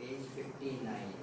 page 59.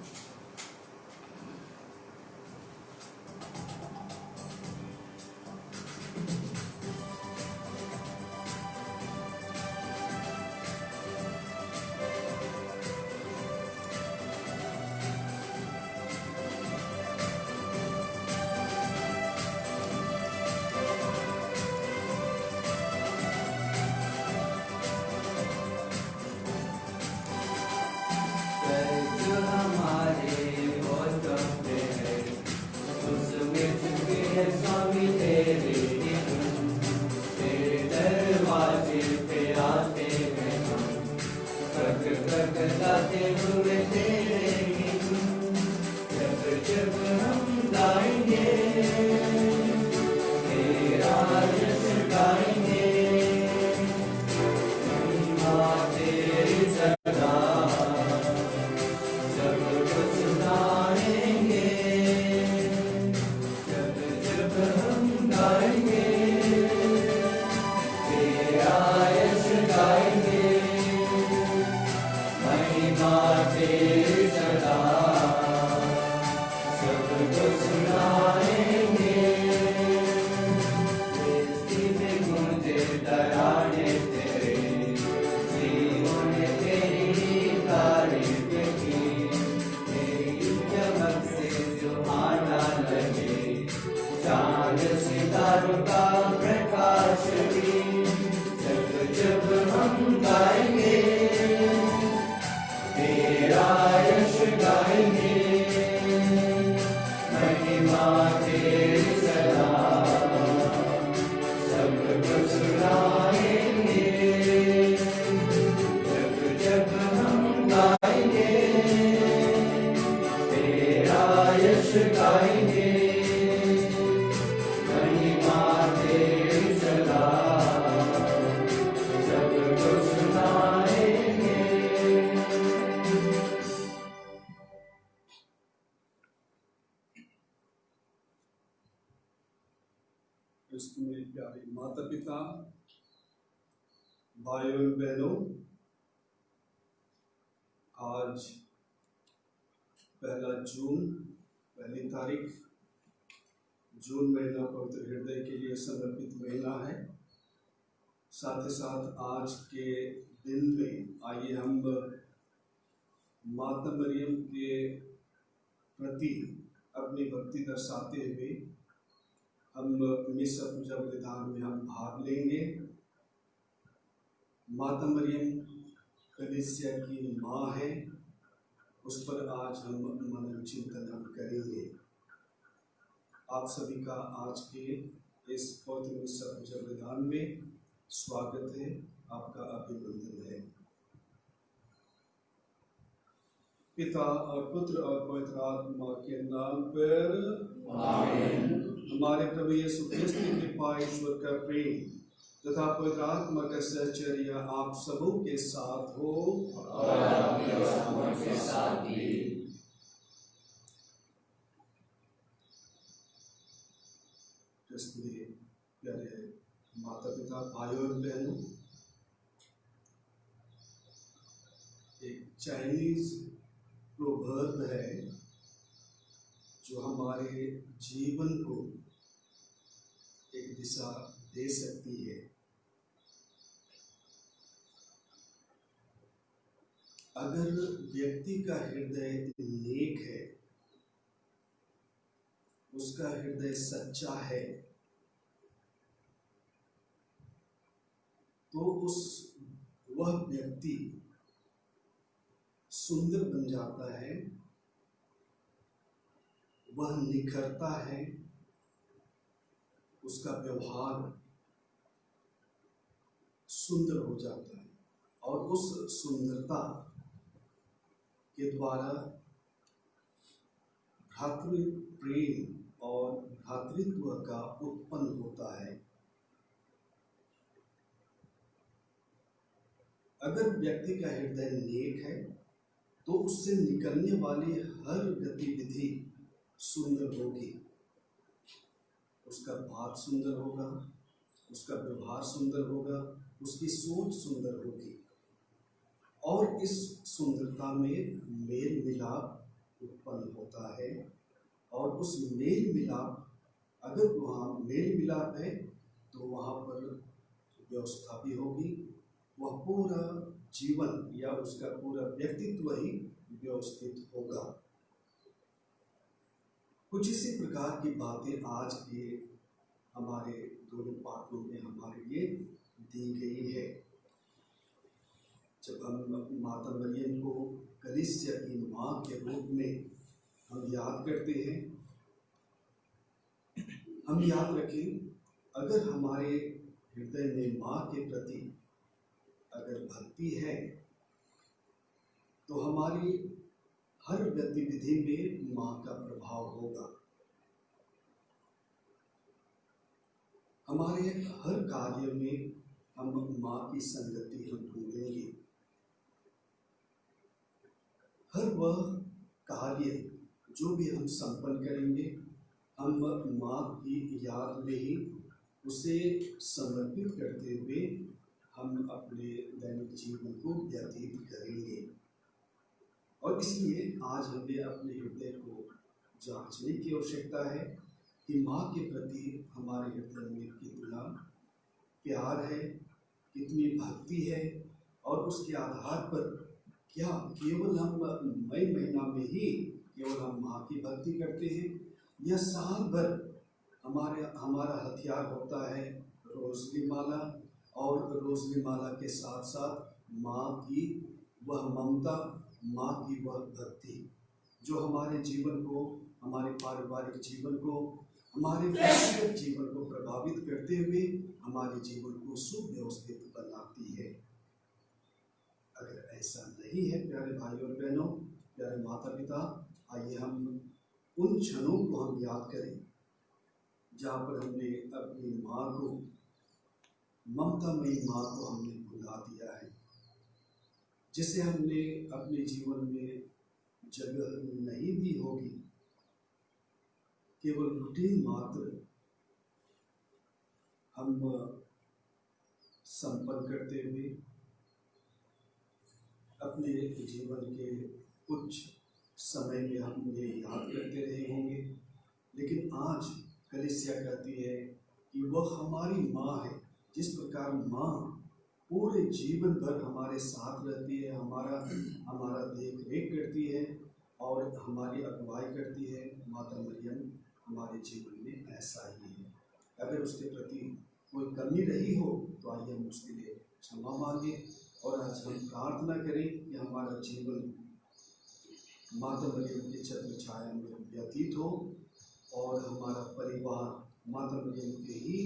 इसमें प्यारे माता पिता, भाइयों बहनों, आज 1 तारीख जून महीना पवित्र हृदय के लिए समर्पित महीना है। साथ ही साथ आज के दिन में आइए हम माता मरियम के प्रति अपनी भक्ति दर्शाते हुए हम मिसा पूजा विधान में हम भाग लेंगे। माता मरियम कलीसिया की माँ है, उस पर आज हम मनन चिंतन हम करेंगे। आप सभी का आज के इस पवित्र मिसा पूजा विधान में स्वागत है, आपका अभिनंदन है। पिता और पुत्र और पवित्र आत्मा के नाम पर आमीन। हमारे प्रभु यीशु ख्रिस्त की कृपा, ईश्वर का प्रेम तथा पवित्र आत्मा का सहचर्य आप सबों के साथ हो और आपके आत्मा के साथ भी। इसलिए प्यारे माता पिता, भाइयों और बहनों, एक चाइनीज प्रोवर्ब है जो हमारे जीवन को एक दिशा दे सकती है। अगर व्यक्ति का हृदय नेक है, उसका हृदय सच्चा है, तो वह व्यक्ति सुंदर बन जाता है, वह निखरता है, उसका व्यवहार सुंदर हो जाता है और उस सुंदरता के द्वारा भ्रातृ प्रेम और भ्रातृत्व का उत्पन्न होता है। अगर व्यक्ति का हृदय नेक है तो उससे निकलने वाली हर गतिविधि सुंदर होगी। उसका बात सुंदर होगा, उसका व्यवहार सुंदर होगा, उसकी सोच सुंदर होगी और इस सुंदरता में मेल मिलाप उत्पन्न होता है। और उस मेल मिलाप, अगर वहाँ मेल मिलाप है तो वहाँ पर व्यवस्था भी होगी। वह पूरा जीवन या उसका पूरा व्यक्तित्व ही व्यवस्थित होगा। कुछ इसी प्रकार की बातें आज के हमारे दोनों पाठों में हमारे लिए दी गई है। जब हम माता मरियम को कलीसिया की माँ के रूप में हम याद करते हैं, हम याद रखें, अगर हमारे हृदय में माँ के प्रति अगर भक्ति है तो हमारी हर गतिविधि में माँ का प्रभाव होगा। हमारे हर कार्य में हम माँ की संगति हम ढूंढेंगे। हर वह कार्य जो भी हम संपन्न करेंगे, हम माँ की याद में ही उसे समर्पित करते हुए हम अपने दैनिक जीवन को व्यतीत करेंगे। और इसलिए आज हमें अपने हृदय को जांचने की आवश्यकता है कि माँ के प्रति हमारे हृदय में कितना प्यार है, कितनी भक्ति है, और उसके आधार पर क्या केवल हम मई महीना में ही केवल हम माँ की भक्ति करते हैं, या साल भर हमारा हथियार होता है रोज़ली माला, और रोज़ली माला के साथ साथ माँ की वह ममता, माँ की वह भक्ति जो हमारे जीवन को, हमारे पारिवारिक जीवन को, हमारे व्यक्तिगत जीवन को प्रभावित करते हुए हमारे जीवन को सुव्यवस्थित बनाती है। अगर ऐसा नहीं है प्यारे भाई और बहनों, प्यारे माता पिता, आइए हम उन क्षणों को हम याद करें जहाँ पर हमने अपनी माँ को, ममतामयी माँ को हमने भुला दिया है, जिसे हमने अपने जीवन में जगह नहीं दी होगी। केवल रूटीन मात्र हम संपन्न करते हुए अपने जीवन के कुछ समय में हम उन्हें याद करते रहे होंगे, लेकिन आज कलीसिया कहती है कि वह हमारी माँ है। जिस प्रकार माँ पूरे जीवन भर हमारे साथ रहती है, हमारा देख रेख करती है और हमारी अगुवाई करती है, माता मरियम हमारे जीवन में ऐसा ही है। अगर उसके प्रति कोई कमी रही हो तो आइए हम उसके लिए क्षमा मांगे और आज हम प्रार्थना करें कि हमारा जीवन माता मरियम की छत्र छाया में व्यतीत हो और हमारा परिवार माता मरियम के ही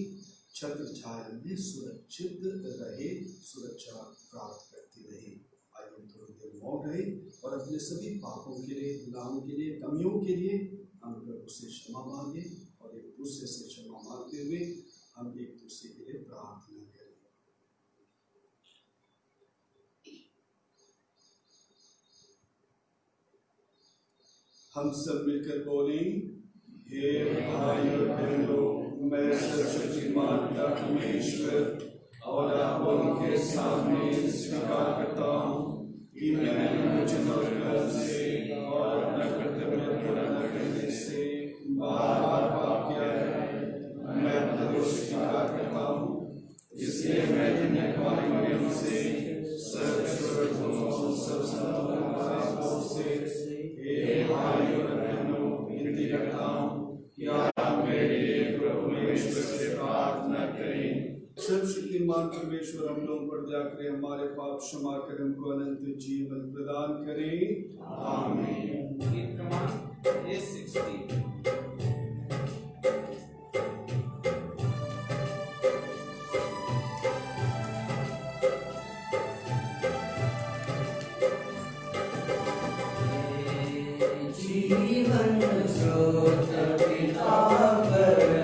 छत्र छाया में सुरक्षित रहे, सुरक्षा प्राप्त करती रहे। आइए थोड़ी देर मौन रहे और अपने सभी पापों के लिए, गुनाहों के लिए, कमियों के लिए हम प्रभु से क्षमा मांगे और एक दूसरे से क्षमा मांगते हुए हम एक दूसरे के लिए प्रार्थना करें। हम सब मिलकर बोलें, हे भाई और बहनों, मैं सर्वशक्तिमान पिता परमेश्वर और आप लोगों के सामने स्वीकार करता हूँ कि मैंने वचन और कर्म से और अपना कर्तव्य पूरा न करने से बार-बार पाप किया है। मैं अपना दोष स्वीकार करता हूँ, इसलिए मैं धन्य कुमारी मरियम से सब संतों से हे भाई और बहनों विनती करता हूँ कि आप मेरे लिए प्रभु परमेश्वर से प्रार्थना करें। सर्वशक्तिमान परमेश्वर हम लोगों पर दया करें, हमारे पाप क्षमा कर, हमको अनंत जीवन प्रदान करें। आमीन। गीत क्रमांक 60। जीवन स्रोत पिता दया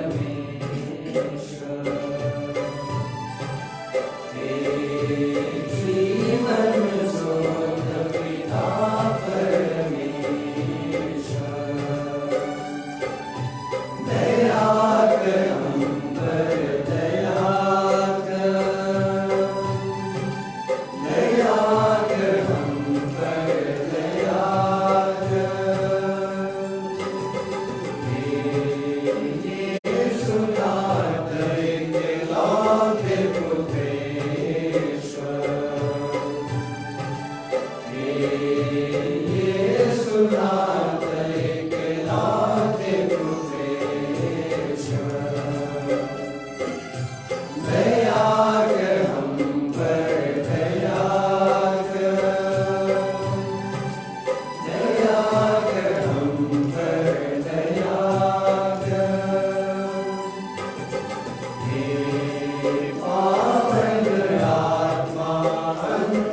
कर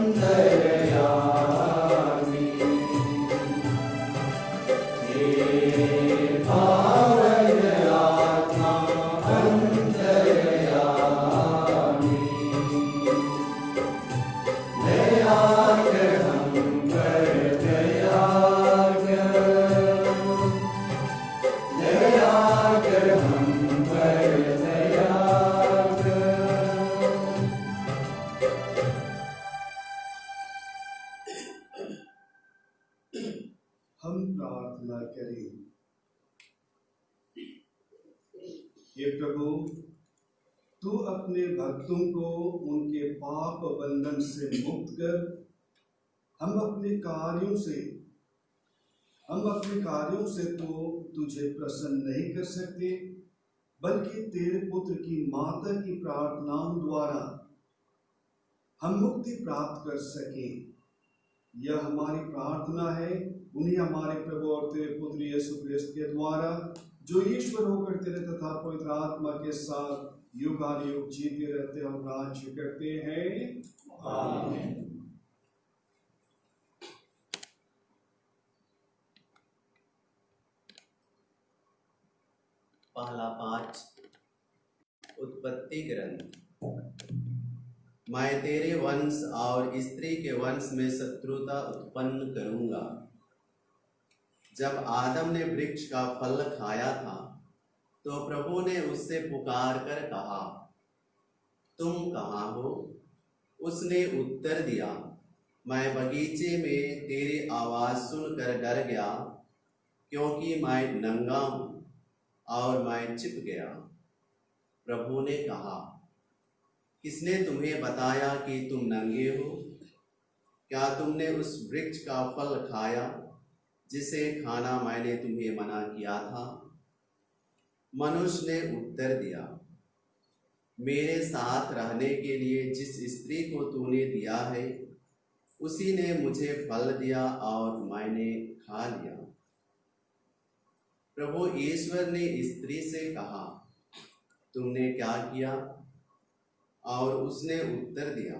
अंतर्यामी हे पावन आत्मा अंतर्यामी दया कर हम पर दया कर हम पर दया कर। हम प्रार्थना करें। हे प्रभु, तू अपने भक्तों को उनके पाप बंधन से मुक्त कर। हम अपने कार्यों से तो तुझे प्रसन्न नहीं कर सकते, बल्कि तेरे पुत्र की माता की प्रार्थनाओं द्वारा हम मुक्ति प्राप्त कर सकें। यह हमारी प्रार्थना है उन्हीं हमारे प्रभु और तेरे पुत्र यीशु ख्रिस्त के द्वारा, जो ईश्वर होकर तेरे तथा पवित्र आत्मा के साथ युगानुयुग जीते रहते और राज्य करते हैं। आमीन। पहला पाठ उत्पत्ति ग्रंथ। मैं तेरे वंश और स्त्री के वंश में शत्रुता उत्पन्न करूंगा। जब आदम ने वृक्ष का फल खाया था तो प्रभु ने उससे पुकार कर कहा, तुम कहाँ हो? उसने उत्तर दिया, मैं बगीचे में तेरी आवाज़ सुनकर डर गया, क्योंकि मैं नंगा हूँ और मैं छिप गया। प्रभु ने कहा, किसने तुम्हें बताया कि तुम नंगे हो? क्या तुमने उस वृक्ष का फल खाया जिसे खाना मैंने तुम्हें मना किया था? मनुष्य ने उत्तर दिया, मेरे साथ रहने के लिए जिस स्त्री को तूने दिया है, उसी ने मुझे फल दिया और मैंने खा लिया। प्रभु ईश्वर ने स्त्री से कहा, तुमने क्या किया? और उसने उत्तर दिया,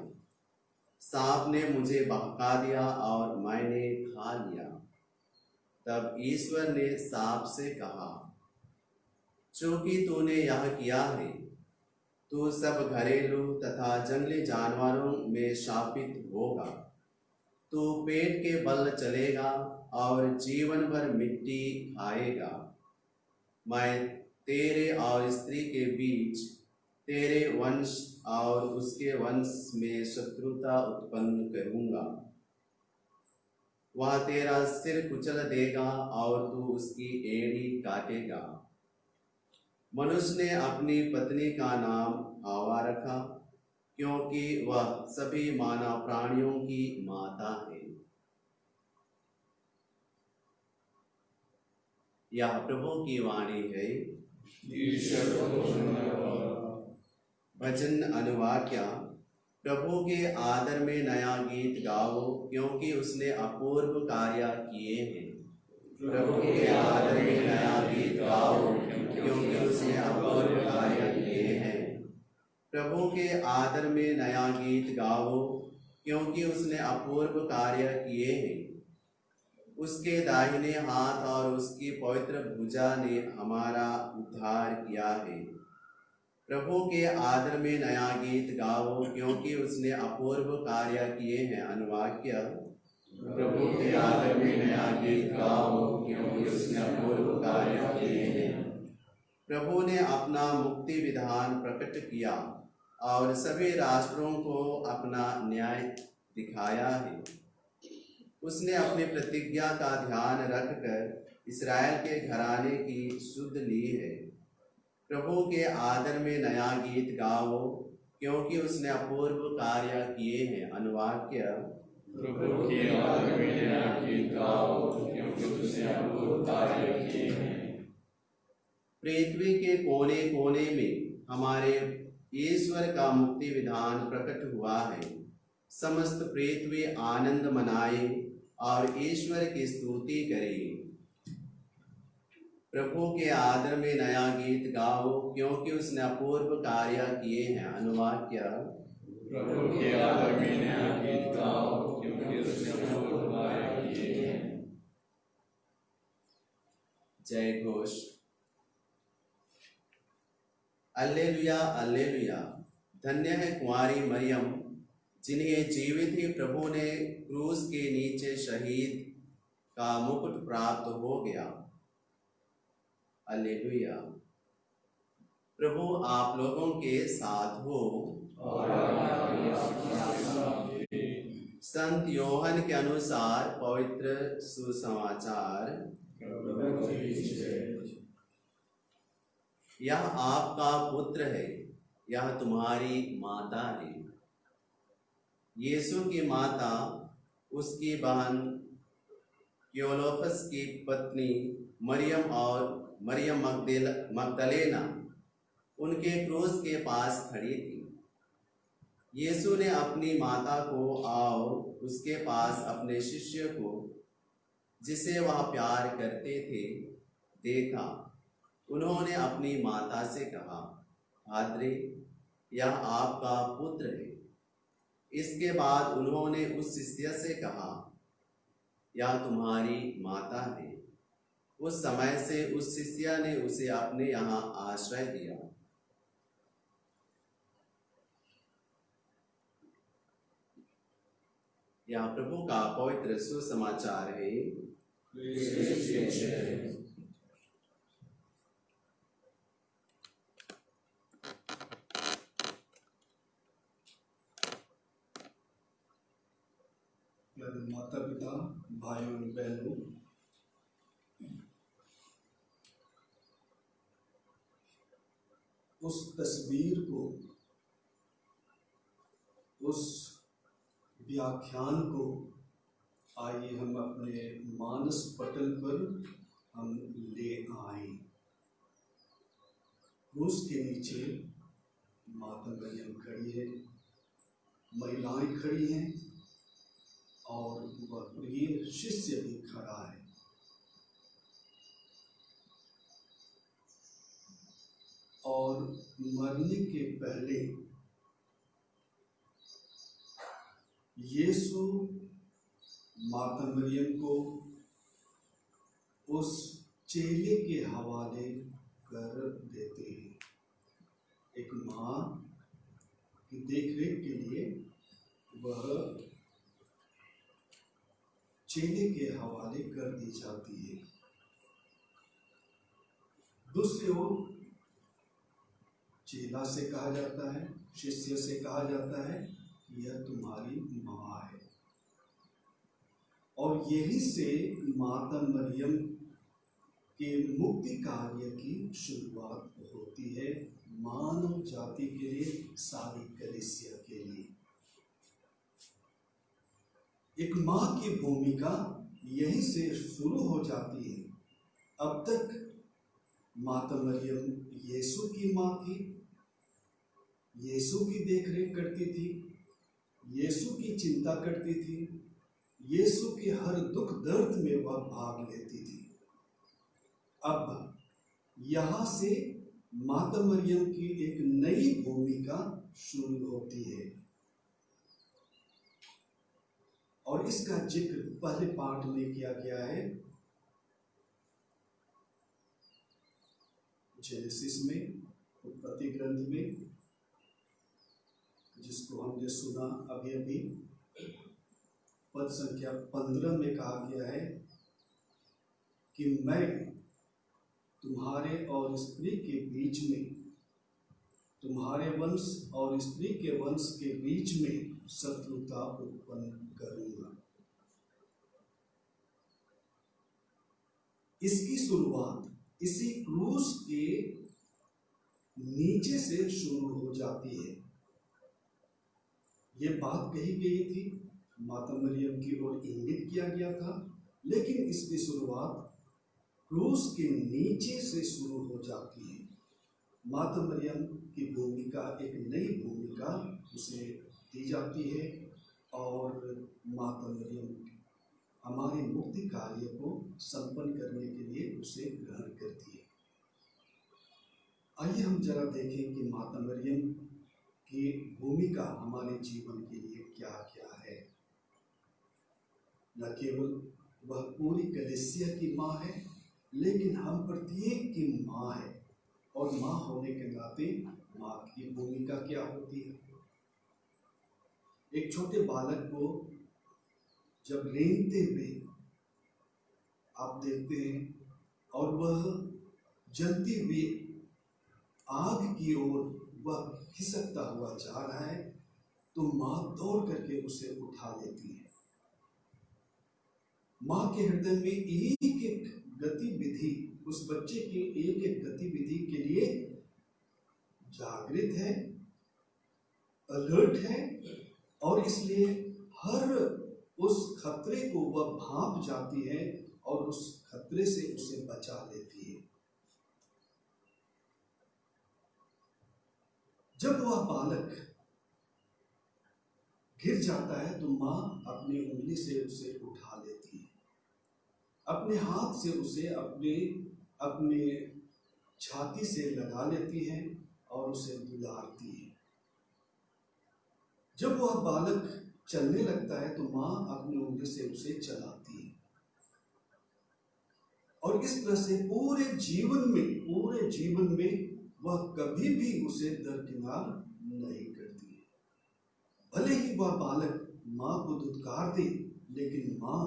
सांप ने मुझे बहका दिया और मैंने खा लिया। तब ईश्वर ने सांप से कहा, चूंकि तूने यह किया है, तू सब घरेलू तथा जंगली जानवरों में शापित होगा। तू पेट के बल चलेगा और जीवन भर मिट्टी खाएगा। मैं तेरे और स्त्री के बीच, तेरे वंश और उसके वंश में शत्रुता उत्पन्न करूंगा। वह तेरा सिर कुचल देगा और तू उसकी एड़ी काटेगा। मनुष्य ने अपनी पत्नी का नाम हवा रखा, क्योंकि वह सभी मानव प्राणियों की माता है। यह प्रभु की वाणी है। भजन अनुवाक्य। प्रभु के आदर में नया गीत गाओ, क्योंकि उसने अपूर्व कार्य किए हैं। प्रभु के आदर में नया गीत गाओ, क्योंकि उसने अपूर्व कार्य किए हैं। प्रभु के आदर में नया गीत गाओ, क्योंकि उसने अपूर्व कार्य किए हैं। उसके दाहिने हाथ और उसकी पवित्र भुजा ने हमारा उद्धार किया है। प्रभु के आदर में नया गीत गाओ, क्योंकि उसने अपूर्व कार्य किए हैं। अनुवाक्य। प्रभु के आदर में नया गीत गाओ, क्योंकि उसने अपूर्व कार्य किए हैं। प्रभु ने अपना मुक्ति विधान प्रकट किया और सभी राष्ट्रों को अपना न्याय दिखाया है। उसने अपनी प्रतिज्ञा का ध्यान रखकर इस्राएल के घराने की सुध ली है। प्रभु के आदर में नया गीत गाओ, क्योंकि उसने अपूर्व कार्य किए हैं। अनुवाक्य। प्रभु के आदर में नया गीत गाओ, क्योंकि उसने अपूर्व कार्य किए हैं। पृथ्वी के कोने कोने में हमारे ईश्वर का मुक्ति विधान प्रकट हुआ है। समस्त पृथ्वी आनंद मनाए और ईश्वर की स्तुति करे। प्रभु के आदर में नया गीत गाओ, क्योंकि उसने अपूर्व कार्य किए हैं। अनुवाक्य। प्रभु के आदमी नया गीत गाओ, क्योंकि उसने अद्भुत कार्य किए हैं। जय घोष। Alleluia alleluia. धन्य है कुंवारी मरियम, जिन्हें जीवित ही प्रभु ने क्रूस के नीचे शहीद का मुकुट प्राप्त हो गया। अल्लेलुया। प्रभु आप लोगों के साथ हो। और संत योहन के अनुसार पवित्र सुसमाचार। यह आपका पुत्र है, यह तुम्हारी माता है। यीशु की माता उसकी बहन क्लोपास की पत्नी मरियम और मरियम मगदलेना उनके क्रूस के पास खड़ी थी। यीशु ने अपनी माता को और उसके पास अपने शिष्य को, जिसे वह प्यार करते थे, देखा। उन्होंने अपनी माता से कहा, भाद्रे, यह आपका पुत्र है। इसके बाद उन्होंने उस शिष्य से कहा, यह तुम्हारी माता है। उस समय से उस शिष्य ने उसे अपने यहाँ आश्रय दिया। यह प्रभु का पवित्र सुसमाचार है। प्यारे माता पिता, भाइयों और बहनों, उस तस्वीर को, उस व्याख्यान को आइए हम अपने मानस पटल पर हम ले आए। क्रूस के नीचे माता मरियम खड़ी है, महिलाएं खड़ी हैं और वह प्रिय शिष्य भी खड़ा है। और मरने के पहले यीशु माता मरियम को उस चेले के हवाले कर देते हैं। एक माँ की देखरेख के लिए वह चेले के हवाले कर दी जाती है। दूसरी ओर चेला से कहा जाता है, शिष्य से कहा जाता है, यह तुम्हारी माँ है। और यही से माता मरियम के मुक्ति कार्य की शुरुआत होती है, मानव जाति के लिए, सारी कलीसिया के लिए। एक माँ की भूमिका यहीं से शुरू हो जाती है। अब तक माता मरियम यीशु की माँ थी, यीशु की देखरेख करती थी, यीशु की चिंता करती थी, यीशु के हर दुख दर्द में वह भाग लेती थी। अब यहाँ से माता मरियम की एक नई भूमिका शुरू होती है और इसका जिक्र पहले पाठ में किया गया है, जेनेसिस में, उत्पत्ति ग्रंथ में, जिसको हमने सुना अभी अभी। पद संख्या 15 में कहा गया है कि मैं तुम्हारे और स्त्री के बीच में, तुम्हारे वंश और स्त्री के वंश के बीच में शत्रुता उत्पन्न करूंगा। इसकी शुरुआत इसी क्रूस के नीचे से शुरू हो जाती है। ये बात कही गई थी, माता मरियम की ओर इंगित किया गया था, लेकिन इसकी शुरुआत क्रूस के नीचे से शुरू हो जाती है। माता मरियम की भूमिका, एक नई भूमिका उसे दी जाती है और माता मरियम हमारे मुक्ति कार्य को संपन्न करने के लिए उसे ग्रहण करती है। आइए हम जरा देखें कि माता मरियम की भूमिका हमारे जीवन के लिए क्या क्या है। न केवल वह पूरी कलीसिया की माँ है, लेकिन हम प्रत्येक की माँ है। और माँ होने के नाते माँ की भूमिका क्या होती है। एक छोटे बालक को जब रेंगते हुए आप देखते हैं और वह जलती हुई आग की ओर वह खिसकता हुआ जा रहा है, तो माँ दौड़ करके उसे उठा लेती है। माँ के हृदय में एक एक गतिविधि, उस बच्चे की एक एक गतिविधि के लिए जागृत है, अलर्ट है, और इसलिए हर उस खतरे को वह भांप जाती है और उस खतरे से उसे बचा लेती है। जब वह बालक गिर जाता है तो माँ अपनी उंगली से उसे उठा लेती है, अपने हाथ से उसे अपने छाती से लगा लेती है और उसे दुलारती है। जब वह बालक चलने लगता है तो माँ अपनी उंगली से उसे चलाती है, और इस तरह से पूरे जीवन में वह कभी भी उसे दरकिनार नहीं करती है। भले ही वह बालक माँ को दुत्कार दे, लेकिन माँ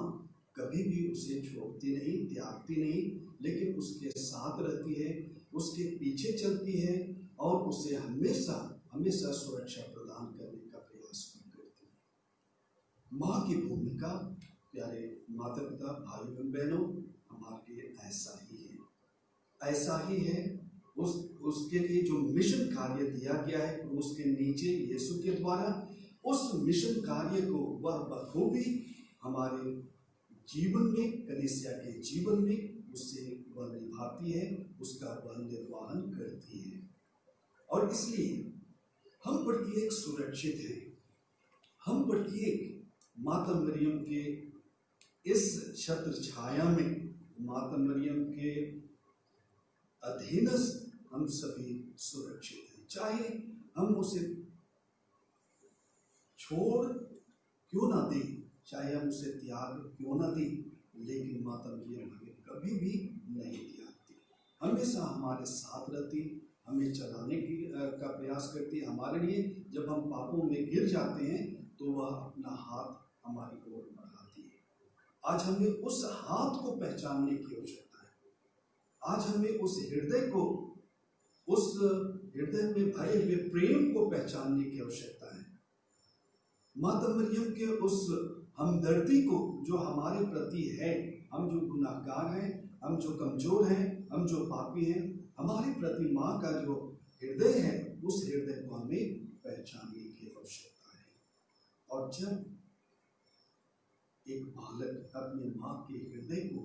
कभी भी उसे छोड़ती नहीं, त्यागती नहीं, लेकिन उसके साथ रहती है, उसके पीछे चलती है और उसे हमेशा सुरक्षा प्रदान करने का प्रयास भी करती है। माँ की भूमिका प्यारे माता पिता भाई बहनों हमारे लिए ऐसा ही है। उसके लिए जो मिशन कार्य दिया गया है उसके नीचे यीशु के द्वारा उस मिशन कार्य को वह बखूबी हमारे जीवन में, कलीसिया के जीवन में उससे वह निभाती है, उसका वह निर्वहन करती है। और इसलिए हम प्रत्येक सुरक्षित हैं। हम प्रत्येक माता मरियम के इस छत्र छाया में, माता मरियम के अधीनस्थ हम सभी सुरक्षित हैं। चाहे हम उसे छोड़ क्यों ना दें, चाहे हम उसे त्याग क्यों ना दें, लेकिन माता मरियम हमें कभी भी नहीं त्यागती, हमेशा हमारे साथ रहती, हमें चलाने का प्रयास करती। हमारे लिए जब हम पापों में गिर जाते हैं तो वह अपना हाथ हमारी ओर बढ़ाती है। आज हमें उस हाथ को पहचानने की आवश्यकता है। आज हमें उस हृदय में भरे हुए प्रेम को पहचानने की आवश्यकता है। माता मरियम के उस हमदर्दी को जो हमारे प्रति है, हम जो गुनाहगार हैं, हम जो कमजोर हैं, हम जो पापी हैं, हमारे प्रति माँ का जो हृदय है, उस हृदय को हमें पहचानने की आवश्यकता है। और जब एक बालक अपने माँ के हृदय को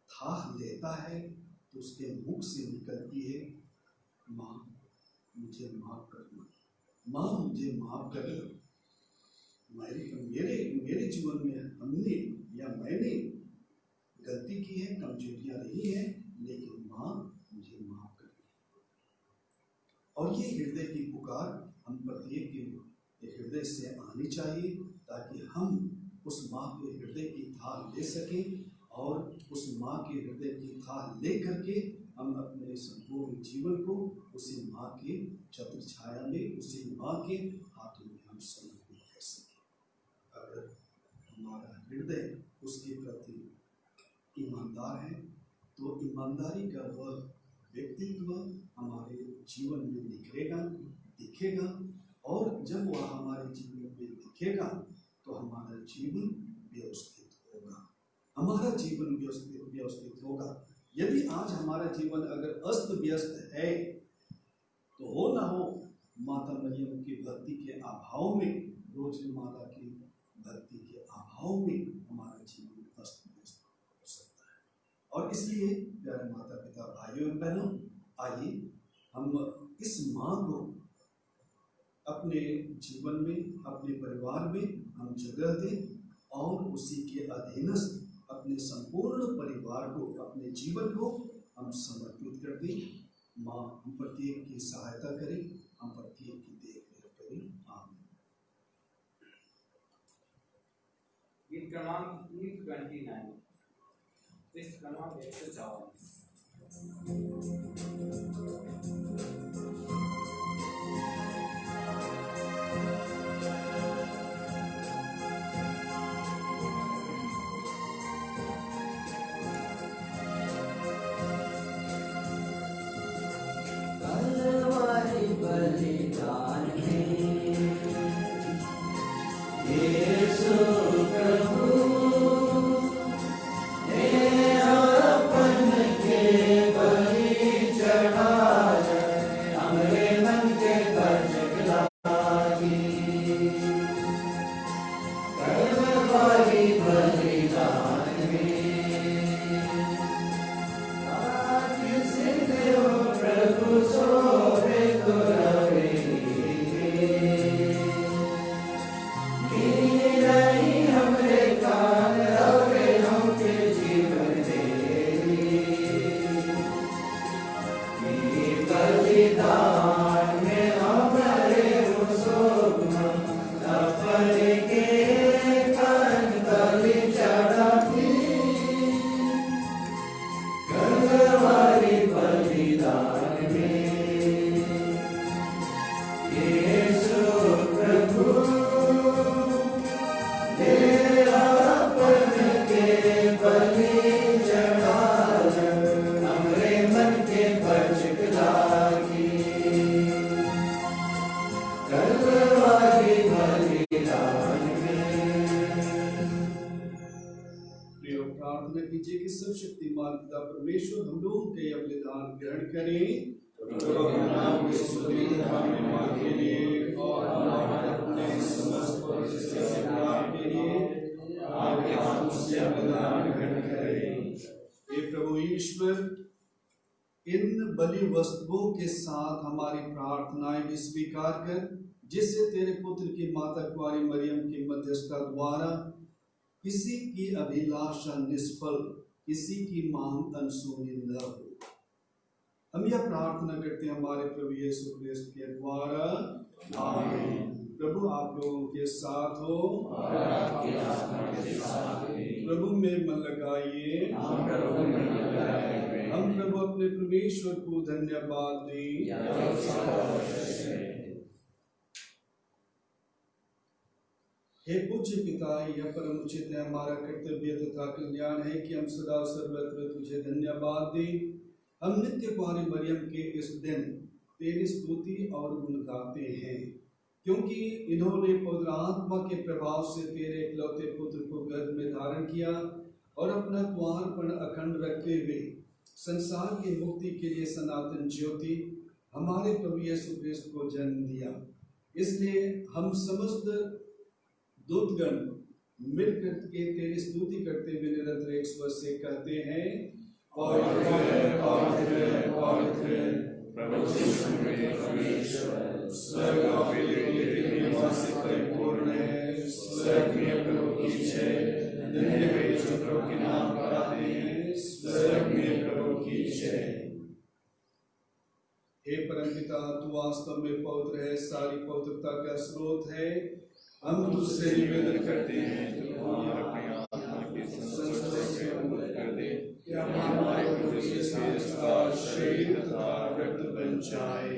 थाह लेता है तो उसके मुख से निकलती है, माँ मुझे माफ करना, माँ मुझे माफ करना। मेरे जीवन में हमने या मैंने गलती की है, कमजोरियां रही हैं, लेकिन माँ मुझे माफ करना। और ये हृदय की पुकार हम प्रत्येक के हृदय से आनी चाहिए, ताकि हम उस माँ के हृदय की थाह ले सकें, और उस माँ के हृदय की थाह ले करके हम अपने संपूर्ण जीवन को उसी माँ के छत्र छाया में, उसी माँ के हाथों में हम समर्पित कर सकें। अगर हमारा हृदय उसके प्रति ईमानदार है तो ईमानदारी का वह व्यक्तित्व हमारे जीवन में दिखेगा, और जब वह हमारे जीवन में दिखेगा तो हमारा जीवन व्यवस्थित होगा, हमारा जीवन व्यवस्थित होगा। यदि आज हमारा जीवन अगर अस्त व्यस्त है तो हो ना हो माता मरियम की भक्ति के अभाव में, रोजमाला की भक्ति के अभाव में हमारा जीवन अस्त व्यस्त हो सकता है। और इसलिए प्यारे माता पिता भाइयों और बहनों, आइए हम इस माँ को अपने जीवन में, अपने परिवार में हम जगह दें, और उसी के अधीनस्थ अपने संपूर्ण परिवार को, अपने जीवन को हम समर्पित कर दें। माँ हम प्रत्येक की सहायता करें, हम प्रत्येक की गीत क्रमांक 29, पृष्ठ क्रमांक 144। कलवरी बलिदान में यीशु प्रभु ने अपन के बलि चढ़ाए, हमरे मन के कर्ज गिलागी। कलवरी बलिदान में आज सिद्ध हो प्रभु सोवे तो रवे, मीराई हमरे कान रवे हमके जीवन देवी। ई बलिदान में हमरे सोगम अपन के कान बलि चढ़ाती। कलवरी बलिदान में यीशु प्रभु ने अपन के बलि चढ़ाए, हमरे मन के कर्ज गिलागी। कलवरी बलिदान में प्रिय प्रार्थना कीजिए कि सर्वशक्तिमान पिता परमेश्वर हम लोगों के ये बलिदान ग्रहण करें और नाम की स्तुति महिमा के लिए और हमारे अपने समस्त पवित्र सेवकाओं के लिए आपके हाथों से बलिदान ग्रहण करें। हे प्रभु ईश्वर, इन बलि वस्तुओं के साथ हमारी प्रार्थनाएं भी स्वीकार कर, जिससे तेरे पुत्र की माता कुंवारी मरियम की मध्यस्थता द्वारा किसी की अभिलाषा निष्फल, किसी की मांग अनसुनी न हो। हम यह प्रार्थना करते हैं हमारे प्रभु यीशु क्रिस्त के द्वारा, आमीन। प्रभु आप लोगों के साथ हो और आपके आत्मा के साथ भी। प्रभु में मन लगाइए, हम प्रभु में लगाए हुए हैं। हम प्रभु अपने परमेश्वर को धन्यवाद दें। यह सर्वश्रेष्ठ है। हे पूज्य पिता, यह परम उचित है, हमारा कर्तव्य तथा कल्याण है कि हम सदा सर्वत्र तुझे धन्यवाद दें। हम नित्य कुंवारी मरियम के इस दिन तेरी स्तुति और गुण गाते हैं, क्योंकि इन्होंने पवित्र आत्मा के प्रभाव से तेरे इकलौते पुत्र को गर्भ में धारण किया और अपना कुंवारपण अखंड रखते हुए संसार की मुक्ति के लिए सनातन ज्योति हमारे प्रभु यीशु क्रिस्त को जन्म दिया। इसलिए हम समस्त दूतगण मिलकर के तेरी स्तुति करते हुए निरंतर एक स्वर से कहते हैं, पवित्र पवित्र पवित्र प्रभु यीशु में परमेश्वर, स्वर्ग और पृथ्वी तेरी महिमा से परिपूर्ण है। स्वर्ग में प्रभु की जय, धन्य वे जो प्रभु के नाम पर आते हैं। स्वर्ग में प्रभु की जय। हे परमपिता, तू वास्तव में पवित्र है, सारी पवित्रता का स्रोत है। हम तुझसे निवेदन करते हैं कि तू अपने आत्मा के संस्कार से अमृत कर दे, कि हमारे प्रभु यीशु क्रिस्त का शरीर तथा रक्त बन जाए।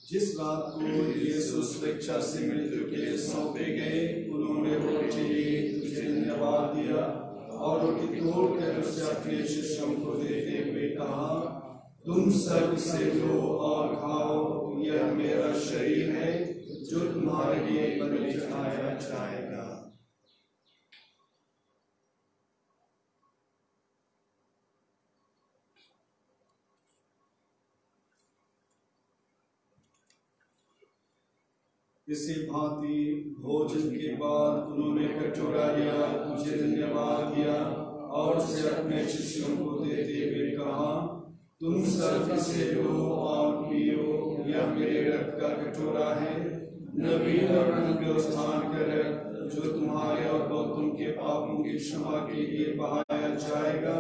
जिस रात को यीशु स्वेच्छा से मृत्यु के लिए सौंपे गए, उन्होंने रोटी ली, तुझे धन्यवाद दिया और रोटी तोड़कर उसे अपने शिष्यों को देते हुए कहा, तुम सब से लो और खाओ, यह मेरा शरीर है जो तुम्हारे लिए बलि चढ़ाया जाएगा। इसी भांति भोजन के बाद उन्होंने कटोरा लिया, तुझे धन्यवाद दिया और उसे अपने शिष्यों को देते हुए कहा, तुम सब इसे लो और पियो, यह मेरे रक्त का कटोरा है, नवीन और अनंत स्थान का रक्त, जो तुम्हारे और बहुतों के पापों की क्षमा के लिए बहाया जाएगा।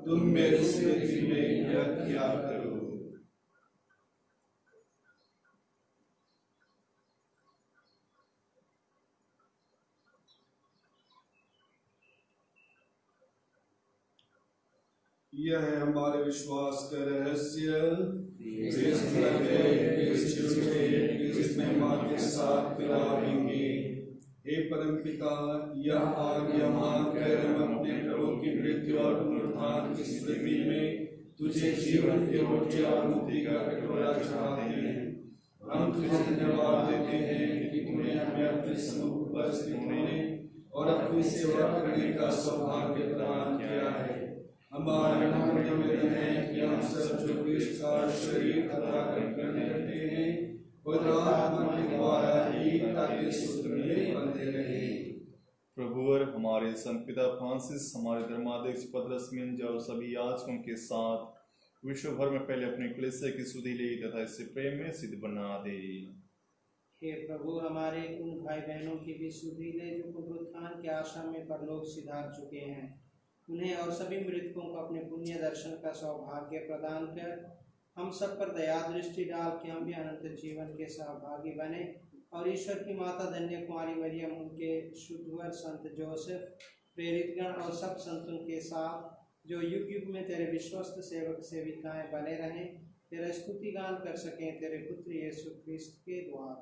तुम मेरी स्मृति में यह किया करो। यह है हमारे विश्वास का रहस्य। के साथ पिलाएंगे। हे परम पिता, यह आज्ञा मानकर हम अपने प्रभु की मृत्यु और पुनरुत्थान की स्मृति में तुझे जीवन की रोटी और मुक्ति का कटोरा चढ़ाते हैं। हम तुझे धन्यवाद देते हैं कि तूने हमें अपने सम्मुख उपस्थित होने और अपनी सेवा करने का सौभाग्य प्रदान किया है। हमारे निवेदन है कि हम सब जो क्रिस्त का शरीर अदा करने लगते हैं, पवित्र आत्मा के द्वारा एकता के सूत्र में बंधे रहें। प्रभु और हमारे संत पिता फ्रांसिस, हमारे धर्माध्यक्ष पतरस मिंजा और सभी याजकों के साथ विश्व भर में पहले अपने कलीसिया की सुधि ले तथा इसे प्रेम में सिद्ध बना दे। हे प्रभु, हमारे उन भाई बहनों की भी सुधि ले जो पुनरुत्थान की आशा में परलोक सिधार चुके हैं। उन्हें और सभी मृतकों को अपने पुण्य दर्शन का सौभाग्य प्रदान कर हम सब पर दया दृष्टि डाल के हम भी अनंत जीवन के सहभागी बने। और ईश्वर की माता धन्य कुमारी मरियम, उनके शुद्धवर संत जोसेफ, प्रेरितगण और सब संतों के साथ जो युग युग में तेरे विश्वस्त सेवक सेविकाएं बने रहें, तेरा स्तुति गान कर सकें तेरे पुत्र यीशु ख्रिस्त के द्वारा।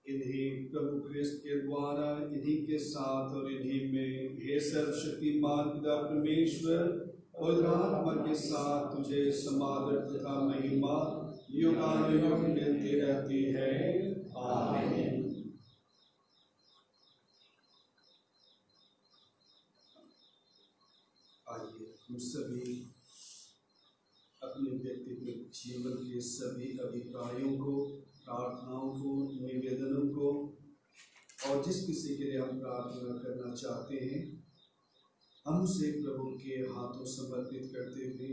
इन्हीं प्रभु ख्रिस्त के द्वारा, इन्हीं के साथ और इन्हीं में हे सर्वशक्तिमान पिता परमेश्वर और आत्मा के साथ तुझे समादर तथा महिमा युगानुयुग मिलती रहती है। आमीन। आइए हम सभी अपने व्यक्तिगत जीवन के सभी अभिप्रायों को, प्रार्थनाओं को, निवेदनों को और जिस किसी के लिए हम प्रार्थना करना चाहते हैं, हम उसे प्रभु के हाथों समर्पित करते हुए,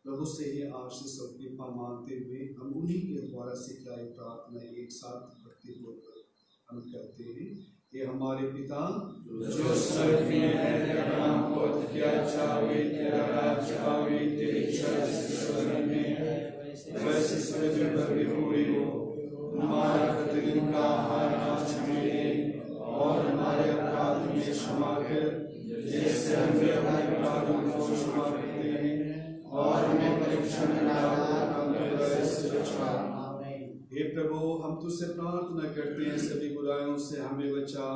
प्रभु से ही आशीष और कृपा मांगते हुए हम उन्हीं के द्वारा सिखलाई प्रार्थना एक साथ भक्तिपूर्वक हम करते हैं। ये हमारे पिता जो स्वर्ग में है, तेरा नाम पवित्र किया जाए, तेरा राज्य आवे, तेरी इच्छा जैसे स्वर्ग में है वैसे पृथ्वी पर भी पूरी हो। हमारा प्रतिदिन का आहार आज हमें दे और हमारे अपराध हमें क्षमा कर, जैसे हम भी अपने अपराधों को क्षमा करते हैं, और हमें परीक्षा में न डालना से बचा। हे प्रभु, हम तुझसे प्रार्थना करते हैं, सभी बुराइयों से हमें बचा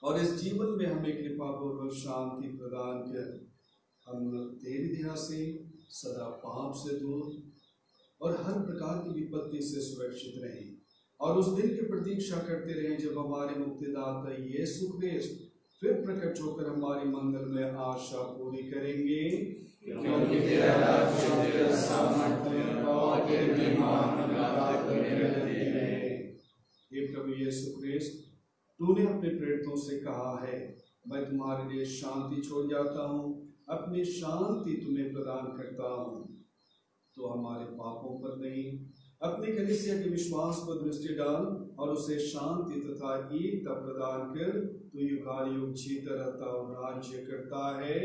और इस जीवन में हमें कृपा पूर्वक शांति प्रदान कर। हम तेरी दया से सदा पाप से दूर और हर प्रकार की विपत्ति से सुरक्षित रहें और उस दिन की प्रतीक्षा करते रहें जब हमारे मुक्तिदाता यीशु ख्रिस्त फिर प्रकट होकर हमारी मंगल में आशा पूरी करेंगे। क्योंकि तेरा राज्य, तेरा सामर्थ्य और तेरी महिमा लगातार बने रहती है। हे प्रभु यीशु ख्रिस्त, तूने अपने प्रेरितों से कहा है, मैं तुम्हारे लिए शांति छोड़ जाता हूँ, अपनी शांति तुम्हें प्रदान करता हूँ। तो हमारे पापों पर नहीं, अपने कलीसिया के विश्वास पर दृष्टि डाल और उसे शांति तथा एकता प्रदान कर। तू युगानुयुग जीता रहता और राज्य करता है।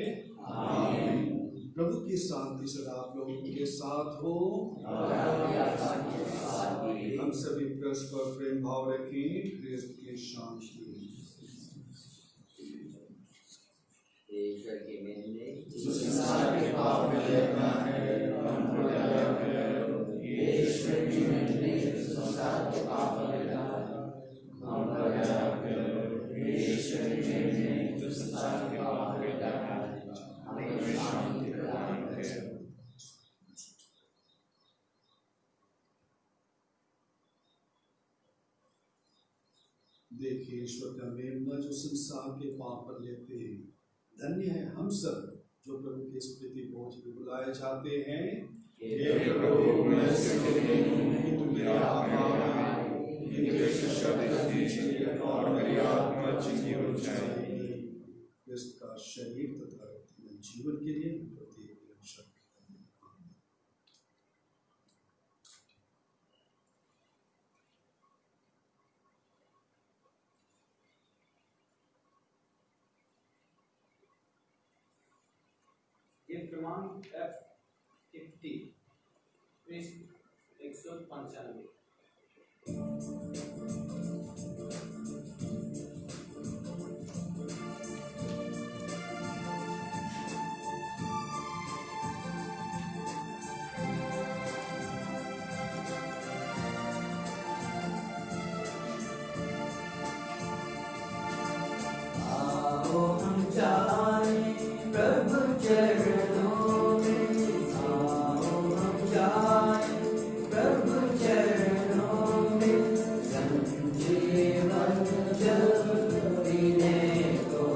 आमीन। प्रभु की शांति सदा आप लोगों के साथ हो। हम सभी परस्पर प्रेम भाव रखें। ख्रिस्त की शांति। ईश्वर की मेहने संसार के पाप लेता है, हमको दया कर। ईश्वर की मेहने संसार के पाप लेता है, हमको दया कर। ईश्वर की मेहने संसार के पाप लेता है, हमें शांति प्रदान कर। देखिए ईश्वर का मेमना जो संसार के पाप पर लेते हैं। धन्य है हम सब जो प्रभु की स्मृति पहुंच में बुलाए जाते हैं। हे प्रभु, मैं सिद्धि हूँ कि तू मेरा आत्मा इनके शब्द दीजिए और मेरी आत्मा चिंगी हो जाएगी। इसका शरीर तथा जीवन के लिए प्रत्येक शब्द ये प्रमाण F50 पृष्ठ 195। प्रभु चरणों में आओ हम जाए प्रभु चरणों में संजीवन जल पीने को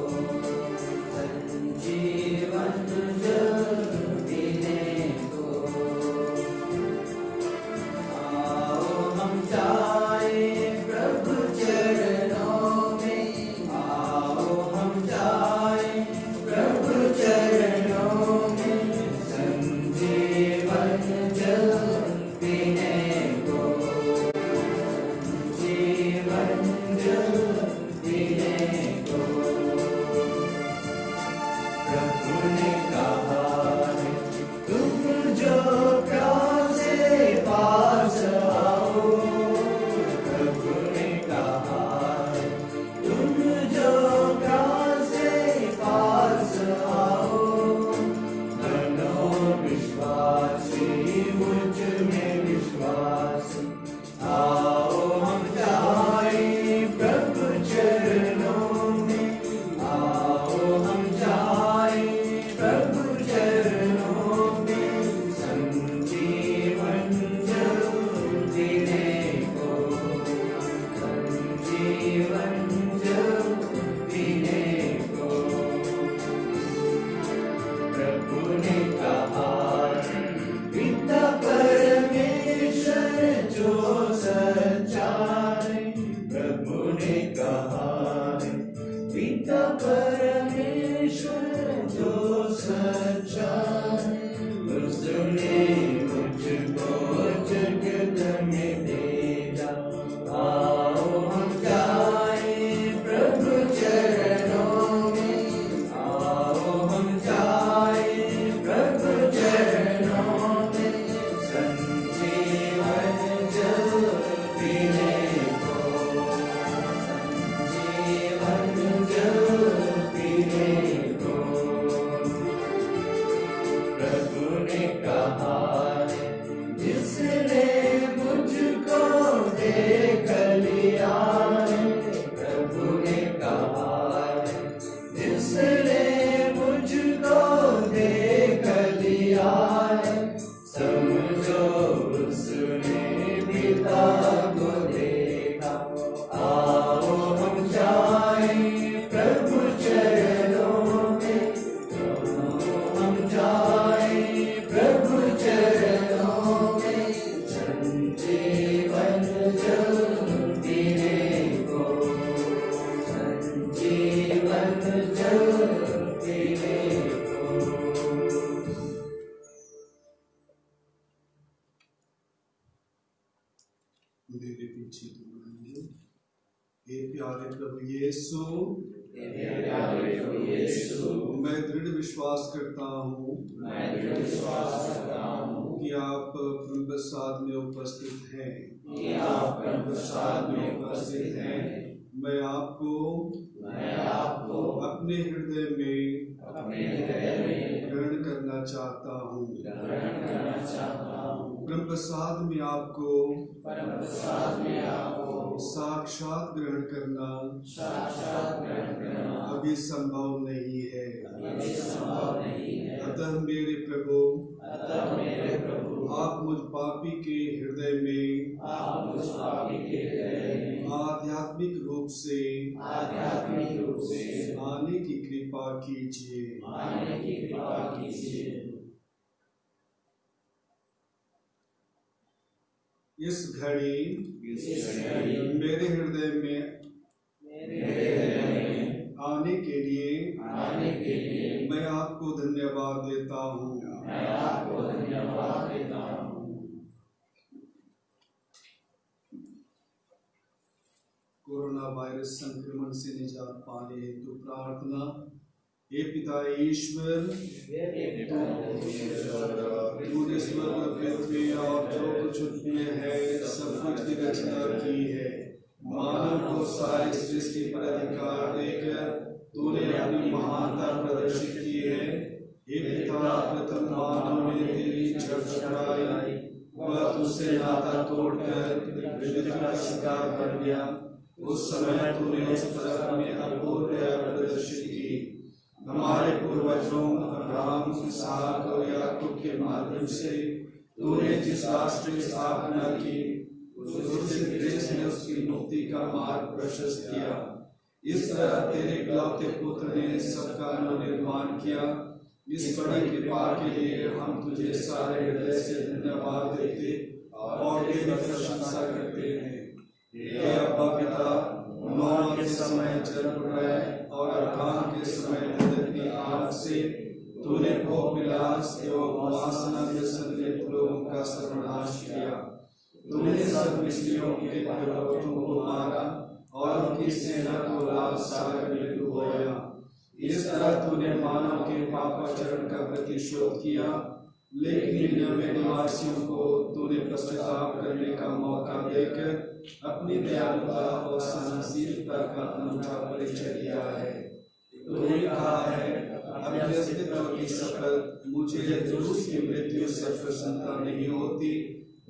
संजीवन जल पीने को आओ हम जाए प्रभु चरणों में आओ हम जाए प्रभु चरणों में संजीवन जल पीने को संजीवन जल पीने को प्रभु ने कहा है तुम जो प्यासे पास आओ प्रभु ने कहा है तुम जो प्यासे पास आओ धनो विश्वासी मुझ में विश्वासी आओ हम जाए प्रभु चरणों में आओ हम जाए प्रभु चरणों में संजीवन जल पीने को संजीवन जल पीने को प्रभु ने कहा पिता परमेश्वर जो सच्चा है प्रभु ने कहा पिता परमेश्वर जो सच्चा है उसने मुझको जगत में भेजा आओ हम जाए प्रभु चरणों में आओ हम जाए प्रभु चरणों में संजीवन जल पीने को संजीवन जल पीने को प्रभु ने कहा जिसने मुझको देख लिया प्रभु ने कहा जिसने मुझको देख लिया समझो उसने पिता को देखा आओ हम जाए प्रभु चरणों में आओ हम जाए प्रभु चरणों में संजीवन जल पीने को संजीवन जल पीने को मेरे पीछे दोहराएंगे। हे प्यारे प्रभु यीशु मैं दृढ़ विश्वास करता हूँ कि आप परम प्रसाद में उपस्थित हैं मैं आपको अपने हृदय में ग्रहण करना चाहता हूँ परम प्रसाद में आपको साक्षात ग्रहण करना अभी संभव नहीं है अतः मेरे प्रभु आप मुझ पापी के हृदय में आध्यात्मिक रूप से आने की कृपा कीजिए इस घड़ी मेरे हृदय में आने के लिए मैं आपको धन्यवाद देता हूँ कोरोना वायरस संक्रमण से निजात पाने हेतु प्रार्थना। हे पिता ईश्वर तूने स्वर्ग पृथ्वी और जो कुछ उसमें है सब कुछ की रचना की है मानव को सारी सृष्टि पर अधिकार देकर तूने अपनी महानता प्रदर्शित की है। हे पिता प्रथम मानव ने तेरी चढ़ाई वह तुझसे नाता तोड़कर विधि का शिकार बन गया। उस समय तूने इस तरह में अपूर्व प्रदर्शित की हमारे पूर्वजों माध्यम से तूने जिस राष्ट्र की स्थापना की, उससे ग्रेस ने उसकी मुक्ति का मार्ग प्रशस्त किया। इस तरह तेरे इकलौते पुत्र ने सबका निर्माण किया। इस बड़ी कृपा के लिए हम तुझे सारे हृदय से धन्यवाद देते और तेरी प्रशंसा करते हैं। हे अब्बा पिता, नोह के समय जल प्रलय और अब्राहम के समय नदर की आग से तूने भोग विलास एवं वासना में संलिप्त लोगों का सर्वनाश किया। तूने सब मिस्रियों के पर्वतों को मारा और उनकी सेना को लाल सागर में डुबोया। इस तरह तूने मानव के पापाचरण का प्रतिशोध किया, लेकिन निनवे निवासियों को तूने पश्चाताप करने का मौका देकर अपनी दयालुता और सहनशीलता का अनूठा परिचय दिया है। तूने कहा है, अपने अस्तित्व की शपथ, मुझे यरूस की मृत्यु से प्रसन्नता नहीं होती,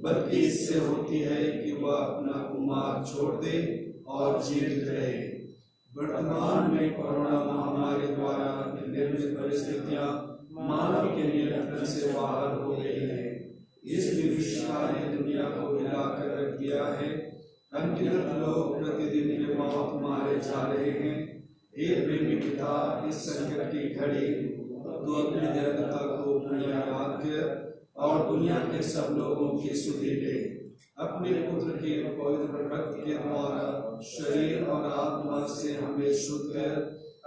बल्कि इससे होती है कि वह अपना कुमार छोड़ दे और जीवित रहे। वर्तमान में कोरोना महामारी द्वारा निर्मित परिस्थितियां मानव के नियंत्रण से बाहर हो गई है। इस विभीषिका ने दुनिया को हिलाकर रख दिया है। अनगिनत लोग प्रतिदिन बेमौत मारे जा रहे हैं। हे प्रेमी पिता, इस संकट की घड़ी तो अपनी दयालुता को पुनः याद कर और दुनिया के सब लोगों की सुधि ले। अपने पुत्र के पवित्र रक्त के द्वारा शरीर और आत्मा से हमें शुद्ध कर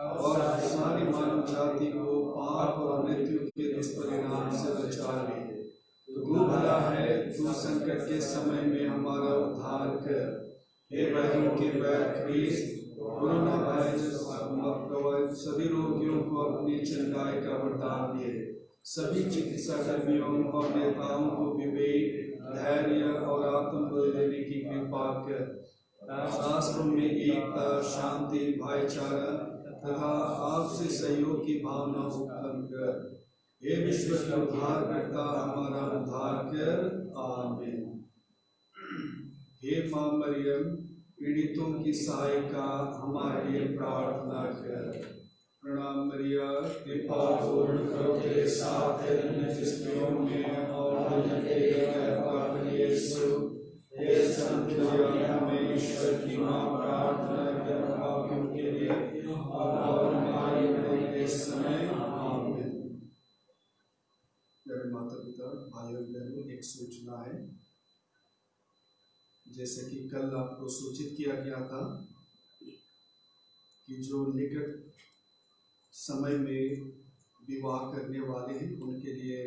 और सारी मानव जाति को पाप और मृत्यु के दुष्परिणाम से बचा ले। तू भला है, तू संकट के समय में हमारा उद्धार कर। हे बहनों के बैर ख्रीस्त, कोरोना वायरस सभी रोगियों को अपनी चंगाई का वरदान दे। सभी चिकित्सा कर्मियों और नेताओं को विवेक, धैर्य और आत्मबल देने की कृपा कर। शास्त्रों में एकता, शांति, भाईचारा तथा आपसे सहयोग की भावना उत्पन्न कर। हे विश्व का उद्धार करता, हमारा उद्धार कर। आमीन। हे मां मरियम, पीड़ितों की सहायिका, हमारे लिए प्रार्थना कर। प्रणाम मरिया, कृपा पूर्ण प्रभु तेरे साथ है, धन्य स्त्रियों में और धन्य तेरे गर्भ का यीशु। हे संत मरिया, हमें ईश्वर की मां, प्रार्थना कर पापियों के लिए और हमारी मरने के समय। आमीन। मेरे माता पिता, भाइयों बहनों, एक सूचना है। जैसे कि कल आपको सूचित किया गया था कि जो निकट समय में विवाह करने वाले हैं उनके लिए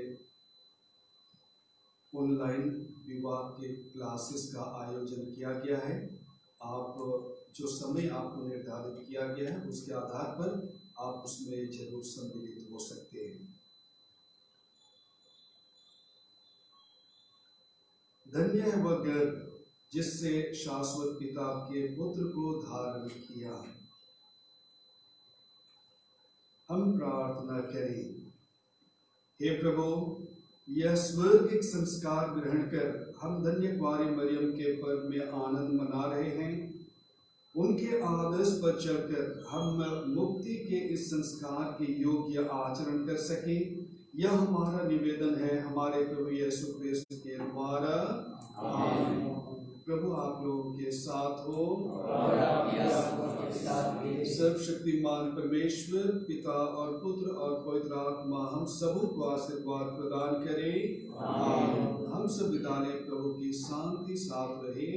ऑनलाइन विवाह के क्लासेस का आयोजन किया गया है। आप जो समय आपको निर्धारित किया गया है उसके आधार पर आप उसमें जरूर सम्मिलित हो सकते हैं। धन्य है वह गर्भ जिससे शाश्वत पिता के पुत्र को धारण किया। हम प्रार्थना करें। हे प्रभु, यह स्वर्गिक संस्कार ग्रहण कर हम धन्य कुंवारी मरियम के पर्व में आनंद मना रहे हैं। उनके आदर्श पर चलकर हम मुक्ति के इस संस्कार के योग्य आचरण कर सकें, यह हमारा निवेदन है हमारे प्रभु यीशु क्रिस्त के द्वारा। आमीन। प्रभु आप लोगों के साथ हो और आपके आत्मा के साथ भी। सर्वशक्तिमान परमेश्वर पिता और पुत्र और पवित्र आत्मा हम सबों को आशीर्वाद प्रदान करे। आमीन। हम सब विदा लें। प्रभु की शांति साथ रहे।